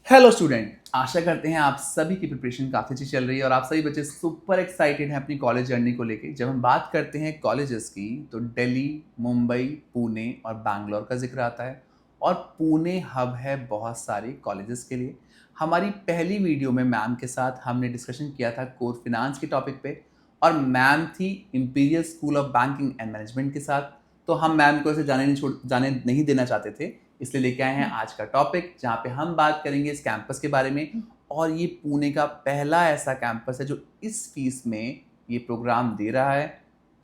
Hello student, आशा करते हैं आप सभी की प्रिपरेशन काफ़ी अच्छी चल रही है और आप सभी बच्चे सुपर एक्साइटेड हैं अपनी कॉलेज जर्नी को लेके। जब हम बात करते हैं कॉलेजेस की तो दिल्ली, मुंबई, पुणे और बैंगलोर का जिक्र आता है और पुणे हब है बहुत सारे कॉलेजेस के लिए। हमारी पहली वीडियो में मैम के साथ हमने डिस्कशन किया था कोर फिनांस के टॉपिक पे और मैम थी imperial school of banking and management के साथ। तो हम मैम को ऐसे जाने नहीं देना चाहते थे, इसलिए लेके आए हैं आज का टॉपिक जहाँ पे हम बात करेंगे इस कैंपस के बारे में। और ये पुणे का पहला ऐसा कैंपस है जो इस फीस में ये प्रोग्राम दे रहा है।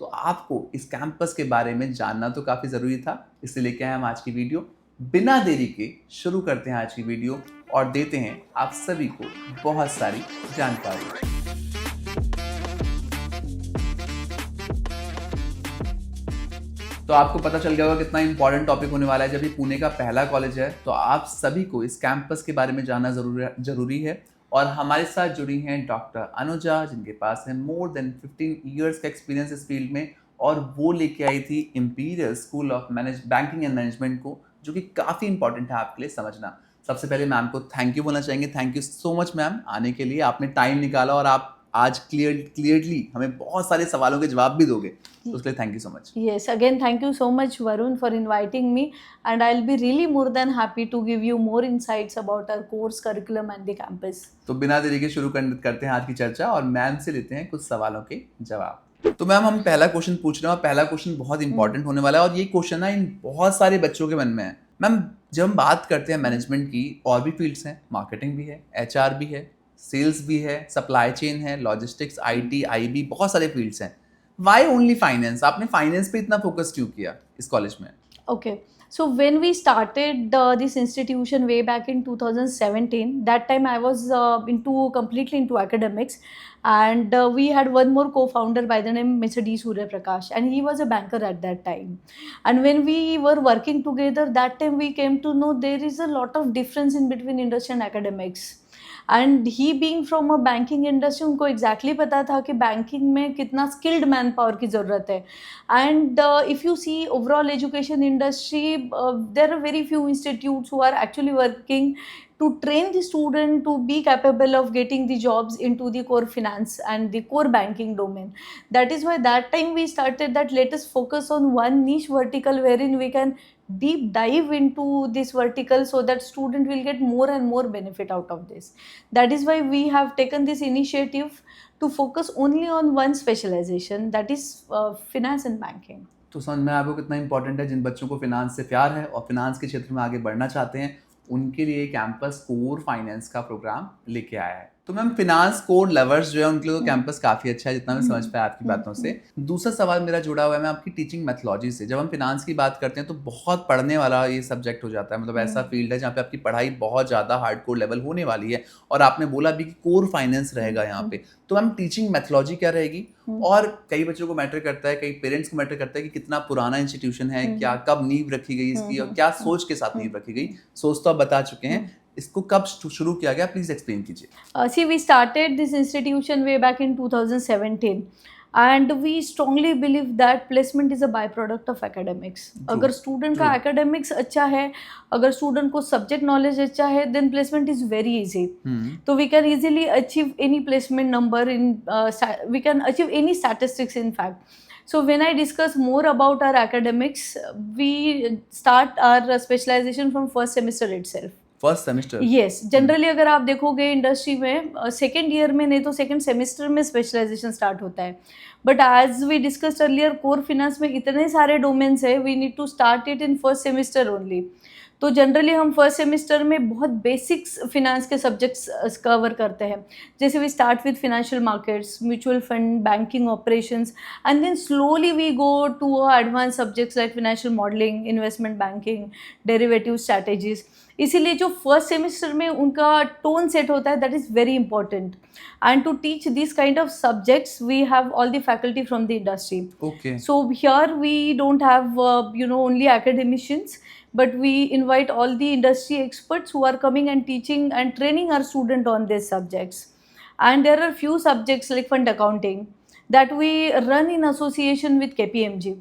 तो आपको इस कैंपस के बारे में जानना तो काफ़ी ज़रूरी था, इसलिए लेके आए हम आज की वीडियो। बिना देरी के शुरू करते हैं आज की वीडियो और देते हैं आप सभी को बहुत सारी जानकारी। तो आपको पता चल गया होगा कितना इंपॉर्टेंट टॉपिक होने वाला है। जब ये पुणे का पहला कॉलेज है तो आप सभी को इस कैंपस के बारे में जानना जरूरी है। और हमारे साथ जुड़ी हैं डॉक्टर अनुजा, जिनके पास है मोर देन 15 ईयर्स का एक्सपीरियंस इस फील्ड में और वो लेके आई थी imperial school of banking and management को, जो कि काफ़ी इंपॉर्टेंट है आपके लिए समझना। सबसे पहले मैम को थैंक यू बोलना चाहेंगे। Thank you so much ma'am आने के लिए, आपने टाइम निकाला और आप आज क्लियरली हमें बहुत सारे सवालों के जवाब भी दोगे, तो उसके लिए thank you so much. Yes, again, thank you so much, Varun, for inviting me. And I'll be really more than happy to give you more insights about our course curriculum and the campus. तो बिना देरी के शुरू करते हैं आज की चर्चा और मैम से लेते हैं कुछ सवालों के जवाब। तो मैम हम पहला क्वेश्चन पूछ रहे हैं और पहला क्वेश्चन बहुत इंपॉर्टेंट होने वाला है और ये क्वेश्चन ना इन बहुत सारे बच्चों के मन में है। मैम, जब हम बात करते हैं मैनेजमेंट की, और भी फील्ड्स हैं, मार्केटिंग भी है, एचआर भी है, सेल्स भी है, सप्लाई चेन है, लॉजिस्टिक्स, आईटी, आईबी, बहुत सारे फील्ड्स हैं। Why only finance? आपने फाइनेंस पे इतना फोकस क्यों किया इस कॉलेज में? Okay, so when we started this institution way back in 2017, that time I was completely into academics, and we had one more co-founder by the name Mr. D. Surya Prakash, and he was a banker at that time. And when we were working together, that time we came to know there is a lot of difference in between industry and academics. And he being from a banking industry, उनको exactly पता था कि banking में कितना skilled man power की ज़रूरत है. And if you see overall education industry, there are very few institutes who are actually working to train the student to be capable of getting the jobs into the core finance and the core banking domain. That is why that time we started that let us focus on one niche vertical wherein we can deep dive into this vertical so that student will get more and more benefit out of this. That is why we have taken this initiative to focus only on one specialization, that is finance and banking. तो समझ में आपको कितना important है। जिन बच्चों को finance से प्यार है और फिनांस के क्षेत्र में आगे बढ़ना चाहते हैं, उनके लिए कैंपस कोर फाइनेंस का प्रोग्राम लेके आया है। तो मैम, फिनांस कोर लवर्स जो है उनके लिए तो कैंपस काफ़ी अच्छा है, जितना मैं समझ पाया आपकी बातों से। दूसरा सवाल मेरा जुड़ा हुआ है मैं आपकी टीचिंग मेथोलॉजी से। जब हम फिनांस की बात करते हैं तो बहुत पढ़ने वाला ये सब्जेक्ट हो जाता है, मतलब ऐसा फील्ड है जहाँ पे आपकी पढ़ाई बहुत ज़्यादा हार्डकोर लेवल होने वाली है और आपने बोला भी कि कोर फाइनेंस रहेगा यहाँ पे। तो मैम, टीचिंग मेथोलॉजी क्या रहेगी? और कई बच्चों को मैटर करता है, कई पेरेंट्स को मैटर करता है कि कितना पुराना इंस्टीट्यूशन है, क्या कब नींव रखी गई इसकी और क्या सोच के साथ नींव रखी गई। सोच तो आप बता चुके हैं, इसको कब शुरू किया गया, प्लीज एक्सप्लेन कीजिए। See, we started this institution way back in 2017, and we strongly believe that placement is a byproduct of academics. अगर स्टूडेंट का academics अच्छा है, अगर स्टूडेंट को subject knowledge अच्छा है, then placement is very easy. तो we can easily achieve any placement number in we can achieve any statistics in fact. So when I discuss more about our academics, we start our specialization from first semester itself. First semester? Yes, generally अगर आप देखोगे industry में second year में नहीं तो second semester में specialisation start होता है. But as we discussed earlier, core finance में इतने सारे डोमेन्स है, we need to start it in first semester only. तो जनरली हम फर्स्ट सेमेस्टर में बहुत बेसिक्स फिनांस के सब्जेक्ट्स कवर करते हैं. जैसे we start with financial markets, mutual fund, banking operations, and then slowly we go to advance subjects like financial modelling, investment banking, derivative strategies. इसीलिए जो first semester में उनका टोन सेट होता है, that is very important. And to teach this kind of subjects we have all the faculty from the industry. Okay. So here we don't have only academicians, but we invite all the industry experts who are coming and teaching and training our student on these subjects. And there are few subjects like fund accounting that we run in association with KPMG.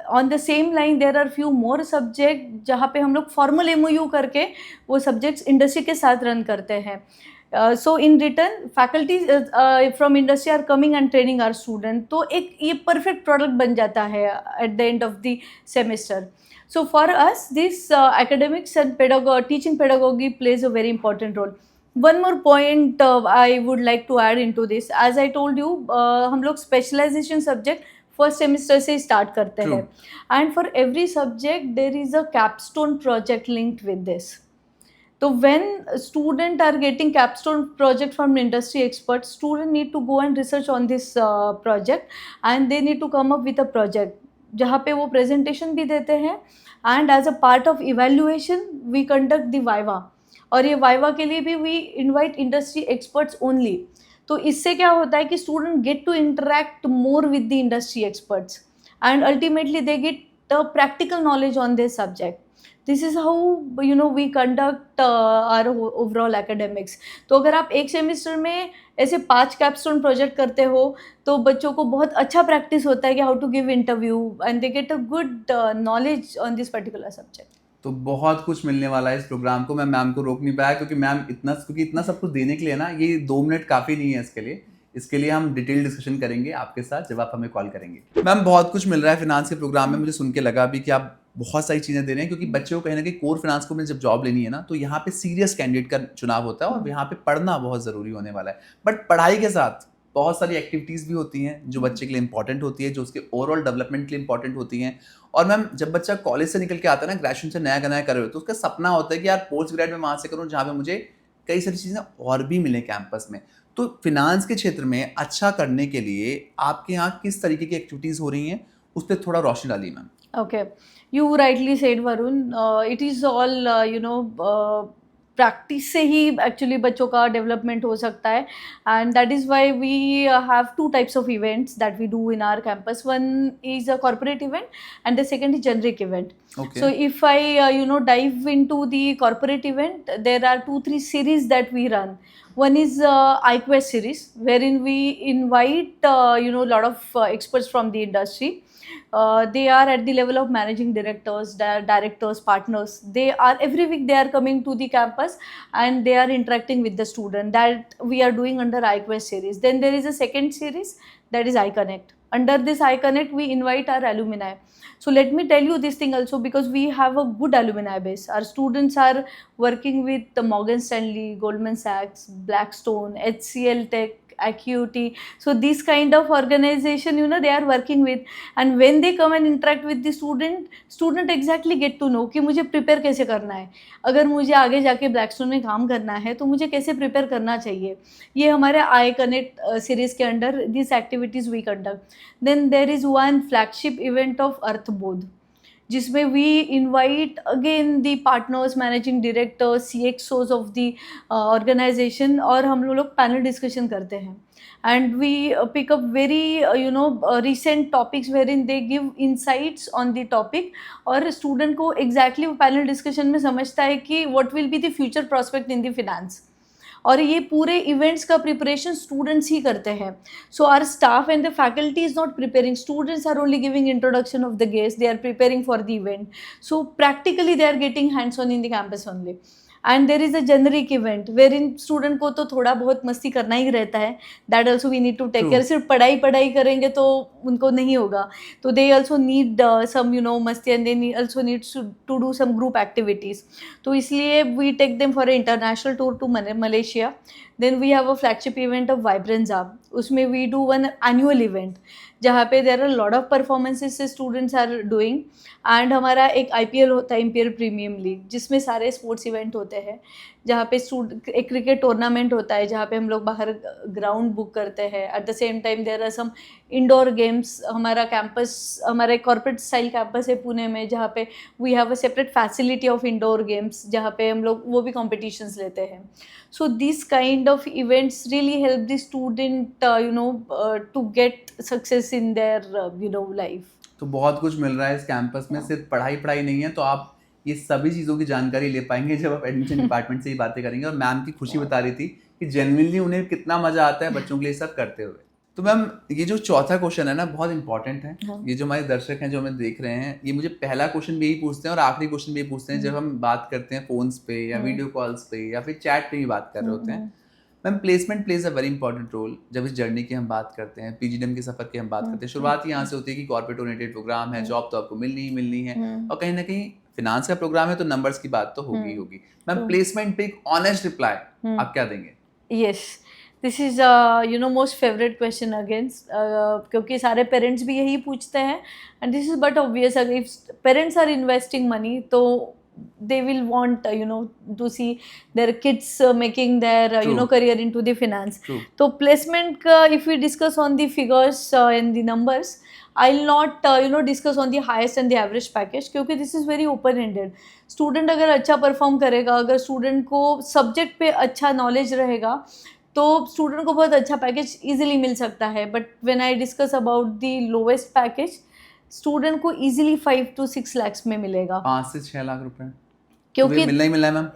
On the same line there are few more subject जहाँ पे हम लोग formal MOU करके वो subjects industry के साथ run करते हैं. So in return faculty from industry are coming and training our student. तो एक ये परफेक्ट प्रोडक्ट बन जाता है at the end of the semester. So for us, this academics and teaching pedagogy plays a very important role. One more point I would like to add into this. As I told you, हम लोग specialization subject first semester से start करते हैं. And for every subject, there is a capstone project linked with this. So when students are getting capstone project from industry experts, students need to go and research on this project and they need to come up with a project जहाँ पे वो presentation भी देते हैं and as a part of evaluation we conduct the viva. और ये viva के लिए भी we invite industry experts only. तो इससे क्या होता है कि student get to interact more with the industry experts and ultimately they get the practical knowledge on this subject. This is how we conduct our overall academics. तो अगर आप एक सेमिस्टर में ऐसे 5 कैपस्टोन प्रोजेक्ट करते हो तो बच्चों को बहुत अच्छा प्रैक्टिस होता है कि how to give interview and they get a good knowledge on this particular subject. तो बहुत कुछ मिलने वाला है इस प्रोग्राम को. मैं मैम को रोक नहीं पाया क्योंकि मैम इतना सब कुछ देने के लिए ना ये 2 मिनट काफ़ी नहीं है इसके लिए हम डिटेल डिस्कशन करेंगे आपके साथ जब आप हमें कॉल करेंगे. मैम बहुत कुछ मिल रहा है फिनांस के प्रोग्राम में. मुझे सुन के लगा भी कि आप बहुत सारी चीज़ें दे रहे हैं क्योंकि बच्चों को कहीं ना कहीं कोर फिनांस को में जब जॉब लेनी है ना तो यहाँ पे सीरियस कैंडिडेट का चुनाव होता है और यहाँ पे पढ़ना बहुत ज़रूरी होने वाला है. बट पढ़ाई के साथ बहुत सारी एक्टिविटीज़ भी होती हैं जो बच्चे के लिए इंपॉर्टेंट होती है, जो उसके ओवरऑल डेवलपमेंट के लिए इंपॉर्टेंट होती हैं. और मैम जब बच्चा कॉलेज से निकल के आता है ना, ग्रेजुएशन से नया कर रहे हो तो उसका सपना होता है कि यार पोस्ट ग्रेड में वहाँ से करूँ जहाँ पे मुझे कई सारी चीज़ें और भी मिलें कैंपस में. तो फिनांस के क्षेत्र में अच्छा करने के लिए आपके यहाँ किस तरीके की एक्टिविटीज़ हो रही हैं उस पर थोड़ा रोशनी डालिए ma'am. Okay, you rightly said, Varun. It is all practice से ही एक्चुअली बच्चों का डेवलपमेंट हो सकता है and that is why we have 2 types of events that we do in our campus. One is a corporate event and the second is generic event. Okay. So if I dive into the corporate event, there are 2-3 series that we run. One is iQuest series wherein we invite lot of experts from the industry. They are at the level of managing directors, partners. They are every week they are coming to the campus and they are interacting with the student. That we are doing under iQuest series. Then there is a second series that is iConnect. Under this iConnect we invite our alumni. So let me tell you this thing also because we have a good alumni base. Our students are working with the Morgan Stanley, Goldman Sachs, Blackstone, HCL Tech, Acuity. So this kind of organization they are working with, and when they come and interact with the student exactly get to know कि मुझे prepare कैसे करना है. अगर मुझे आगे जाके Blackstone में काम करना है तो मुझे कैसे प्रिपेयर करना चाहिए. ये हमारे आई कनेक्ट सीरीज के under this activities we conduct. Then there is one flagship event of Arthbodh जिसमें we invite again the partners, managing directors, CXOs of the organisation और हम लोग पैनल डिस्कशन करते हैं and we pick up very recent topics wherein they give insights on the topic और student को exactly वो panel discussion में समझता है कि what will be the future prospect in the finance. और ये पूरे इवेंट्स का प्रिपरेशन स्टूडेंट्स ही करते हैं. So our staff and the faculty is not preparing, students are only giving introduction of the guest, they are preparing for the event. So practically they are getting hands on in the campus only. And there is a generic event where in student को तो थोड़ा बहुत मस्ती करना ही रहता है. That also we need to take care. सिर्फ पढ़ाई करेंगे तो उनको नहीं होगा. तो दे ऑल्सो नीड सम मस्ती and they also need to do some group activities. तो इसलिए we take them for a international tour to Malaysia. Then we have a flagship event of Vibranza. उसमें we do one annual event जहाँ पे there are lot of performances students are doing. And हमारा एक IPL होता है, imperial premium league, जिसमें सारे sports event होते हैं. जहाँ पे एक क्रिकेट टूर्नामेंट होता है जहाँ पे हम लोग बाहर ग्राउंड बुक करते हैं. At the same time there are some indoor games. हमारा कैंपस, हमारा एक कॉर्पोरेट स्टाइल कैंपस है पुणे में जहाँ पे we have a separate facility of indoor games जहाँ पे हम लोग वो भी कॉम्पिटिशन्स लेते हैं. So this kind of events really help the student to get success in their life. तो बहुत कुछ मिल रहा है इस कैंपस में. सिर्फ पढ़ाई नहीं है, तो आप ये सभी चीज़ों की जानकारी ले पाएंगे जब आप एडमिशन डिपार्टमेंट से ही बातें करेंगे. और मैम की खुशी बता रही थी कि जेन्युइनली उन्हें कितना मज़ा आता है बच्चों के लिए सब करते हुए. तो मैम ये जो चौथा क्वेश्चन है ना बहुत इंपॉर्टेंट है। हाँ। ये जो हमारे दर्शक हैं जो हमें देख रहे हैं, ये मुझे पहला क्वेश्चन भी यही पूछते हैं और आखिरी क्वेश्चन भी यही पूछते हैं जब हम बात करते हैं फोन्स पे या वीडियो कॉल्स पे या फिर चैट पे भी बात कर रहे होते हैं। Ma'am placement plays a very important role जब इस जर्नी की हम बात करते हैं, पीजीडीएम के सफर की हम बात करते हैं। शुरुआत यहाँ से होती है कि कॉर्पोरेट ओरिएंटेड प्रोग्राम है, जॉब तो आपको मिलनी ही मिलनी है और कहीं ना कहीं फिनांस का प्रोग्राम है तो नंबर्स की बात तो होगी होगी। मैम प्लेसमेंट पे एक ऑनेस्ट रिप्लाई आप क्या देंगे? Yes, this is most favourite question again, क्योंकि सारे पेरेंट्स भी यही पूछते हैं and this is but obvious. अगर if parents are investing money तो they will want to see their kids making their career into the finance. True. So placement if we discuss on the figures and the numbers, I'll not discuss on the highest and the average package, क्योंकि this is very open ended. Student अगर अच्छा perform करेगा, अगर student को subject पे अच्छा knowledge रहेगा तो स्टूडेंट को बहुत अच्छा पैकेज इजीली मिल सकता है. But when I discuss about the lowest package, student को इजीली 5 to 6 lakhs में मिलेगा. 5 से 6 लाख रुपए क्योंकि मिलना ही मिलना है मैम.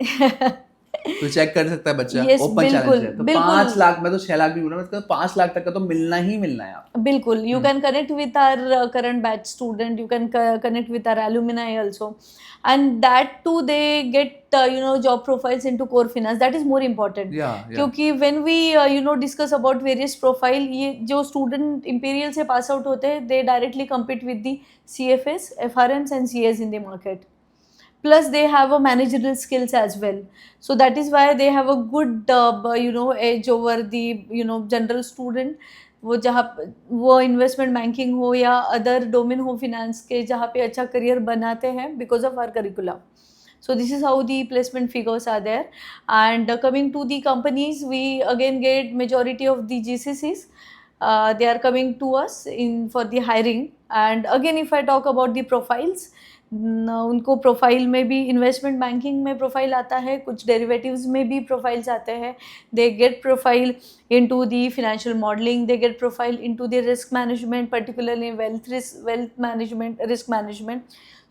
तो चेक कर सकता है बच्चा. Yes, ओपन चैलेंज है. तो बिल्कुल. 5 लाख, मैं तो 6 लाख भी बोल रहा हूँ, 5 लाख तक का तो मिलना ही मिलना है आप. बिल्कुल. You can connect with our current batch student, you can connect with our alumni also, and that too they get job profiles into core finance. That is more important. Yeah. क्योंकि when we discuss about various profile, ये जो student imperial से pass out होते हैं, they directly compete with the CFAs, FRMs and CAs in the market. Plus they have a managerial skills as well, so that is why they have a good edge over the general student. वो जहाँ वो investment banking हो या other domain हो finance के, जहाँ पे अच्छा करियर बनाते हैं because of our curriculum. So this is how the placement figures are there. And coming to the companies, we again get majority of the GCCs. They are coming to us for the hiring. And again, if I talk about the profiles, उनको profile में भी investment banking में profile आता है, कुछ derivatives में भी profiles आते हैं. They get profile into the financial modelling, they get profile into the risk management, particularly wealth management, risk management.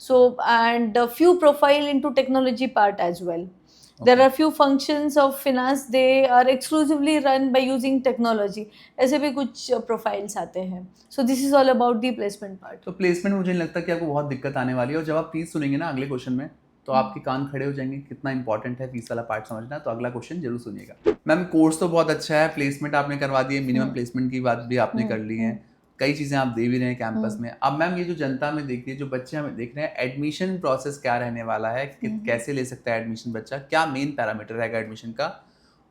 So and a few profile into technology part as well. Okay. There are few functions of finance, they are exclusively run by using technology. ऐसे भी कुछ profiles आते हैं. So this is all about the placement part. तो placement मुझे नहीं लगता कि आपको बहुत दिक्कत आने वाली है, और जब आप फीस सुनेंगे ना अगले क्वेश्चन में तो आपके कान खड़े हो जाएंगे. कितना इंपॉर्टेंट है फीस वाला पार्ट समझना. तो अगला क्वेश्चन जरूर सुनिएगा. मैम कोर्स तो बहुत अच्छा है, प्लेसमेंट आपने करवा दी है, मिनिमम प्लेसमेंट की बात भी आपने कर ली है, कई चीज़ें आप दे भी रहे हैं कैंपस में. अब मैम ये जो जनता में देख रही है, जो बच्चे हमें देख रहे हैं, एडमिशन प्रोसेस क्या रहने वाला है, कैसे ले सकता है एडमिशन बच्चा, क्या मेन पैरामीटर रहेगा एडमिशन का,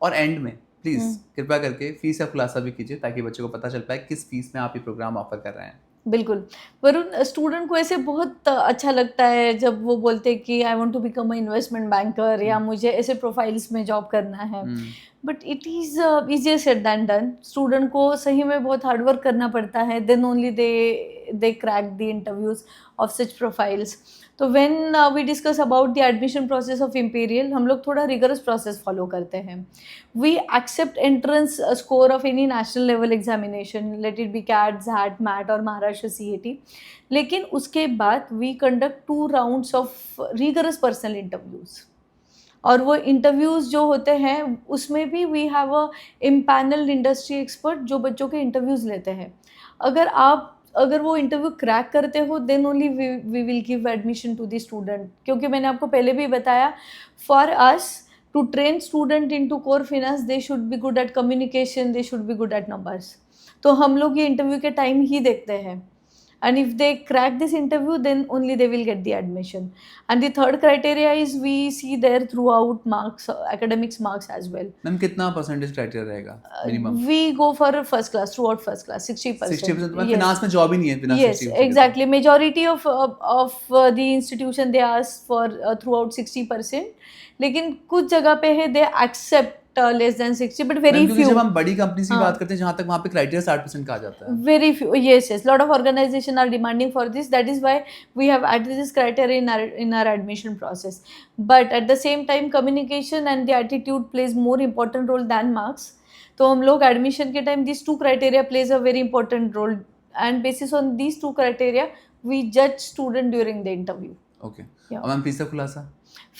और एंड में प्लीज़ कृपया करके फीस का खुलासा भी कीजिए ताकि बच्चे को पता चल पाए किस फीस में आप ये प्रोग्राम ऑफर कर रहे हैं. बिल्कुल वरुण, स्टूडेंट को ऐसे बहुत अच्छा लगता है जब वो बोलते हैं कि I want to become a investment banker या मुझे ऐसे प्रोफाइल्स में जॉब करना है. But it is easier said than done. Student को सही में बहुत हार्डवर्क करना पड़ता है, then only they crack the interviews of such profiles. तो when we discuss about the admission process of Imperial, हम लोग थोड़ा रिगरस प्रोसेस फॉलो करते हैं. We accept entrance score of any national level examination, let it be CAT, XAT, MAT और Maharashtra CAT. लेकिन उसके बाद we conduct 2 rounds of rigorous personal interviews, और वो इंटरव्यूज़ जो होते हैं उसमें भी we have a empanelled industry expert जो बच्चों के इंटरव्यूज़ लेते हैं. अगर वो इंटरव्यू क्रैक करते हो then only we will give admission to the student. क्योंकि मैंने आपको पहले भी बताया, for us to train student into core finance they should be good at communication, they should be good at numbers. तो हम लोग ये इंटरव्यू के टाइम ही देखते हैं. And if they crack this interview, then only they will get the admission. And the third criteria is we see there throughout marks, academics marks as well. Ma'am कितना percentage criteria रहेगा minimum? We go for first class, throughout first class, 60%. 60%. तो finance में job ही नहीं है finance. Yes, exactly. Majority of the institution they ask for throughout 60%. लेकिन कुछ जगह पे है they accept less than 60, but very few. जब हम बड़ी कंपनीज की बात करते हैं जहाँ तक वहाँ पे क्राइटेरिया 60% का आ जाता है. Very few. Yes. Lot of organizations are demanding for this. That is why we have added this criteria in our admission process. But at the same time, communication and the attitude plays more important role than marks. तो हम लोग admission के time these 2 criteria plays a very important role, and basis on these 2 criteria we judge student during the interview. Okay. और ma'am fees का खुलासा?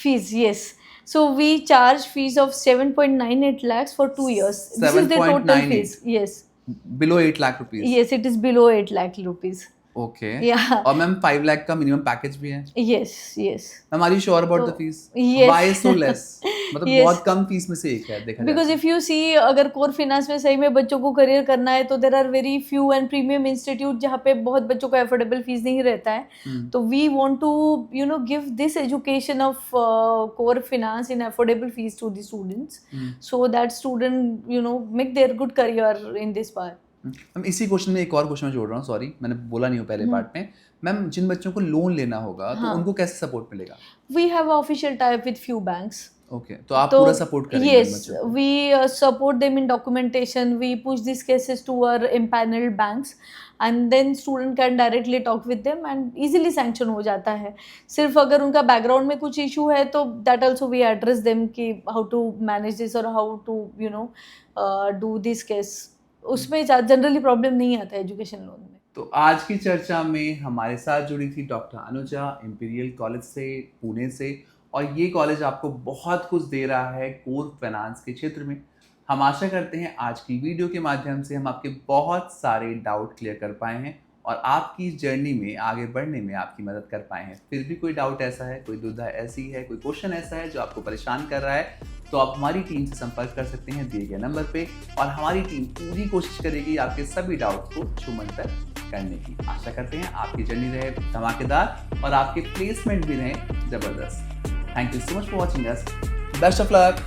Fees, yes. So we charge fees of 7.98 lakhs for 2 years. This is the total fees. Yes. Below 8 lakh rupees? Yes, it is below 8 lakh rupees. Okay. Yeah. और ma'am 5 lakh का minimum package भी है? Yes, yes. Ma'am are you sure about the तो fees? yes. Why so less? मतलब Yes. बहुत कम fees में से एक है देखा जाए बिकॉज तो। इफ यू सी, अगर कोर फिनेंस में सही में बच्चों को करियर करना है तो there are very few and premium institute जहाँ पे बहुत बच्चों को अफोर्डेबल फीस नहीं रहता है. हम्म, तो we want to give this education of core finance in affordable fees to the students, hmm, so that student make their good career in this part. Ma'am इसी क्वेश्चन में एक और question जोड़ रहा हूँ, सॉरी मैंने बोला नहीं हूँ पहले पार्ट में। मैम जिन बच्चों को लोन लेना होगा तो हाँ. उनको कैसे सपोर्ट मिलेगा? We have official type with few banks. Okay, तो आप पूरा सपोर्ट करेंगे yes, बच्चों को? we support them in documentation. We push these cases to our impaneled banks, and then student can directly talk with them and easily sanction हो जाता है. सिर्फ अगर उनका बैकग्राउंड में कुछ इशू है तो that also we address them कि how to manage this or how to do this case. उसमें जनरली प्रॉब्लम नहीं आता है एजुकेशन लोन में. तो आज की चर्चा में हमारे साथ जुड़ी थी डॉक्टर अनुजा, इंपीरियल कॉलेज से, पुणे से, और ये कॉलेज आपको बहुत कुछ दे रहा है कोर फाइनेंस के क्षेत्र में। हम आशा करते हैं आज की वीडियो के माध्यम से हम आपके बहुत सारे डाउट क्लियर कर पाए हैं और आपकी जर्नी में आगे बढ़ने में आपकी मदद कर पाए हैं। फिर भी कोई डाउट ऐसा है, कोई दुविधा ऐसी है, कोई क्वेश्चन ऐसा है जो आपको परेशान कर रहा है, तो आप हमारी टीम से संपर्क कर सकते हैं दिए गए नंबर पे, और हमारी टीम पूरी कोशिश करेगी आपके सभी डाउट्स को छूमंतर करने की। आशा करते हैं आपकी जर्नी रहे धमाकेदार और आपके प्लेसमेंट भी रहे जबरदस्त। Thank you so much for watching us. Best of luck.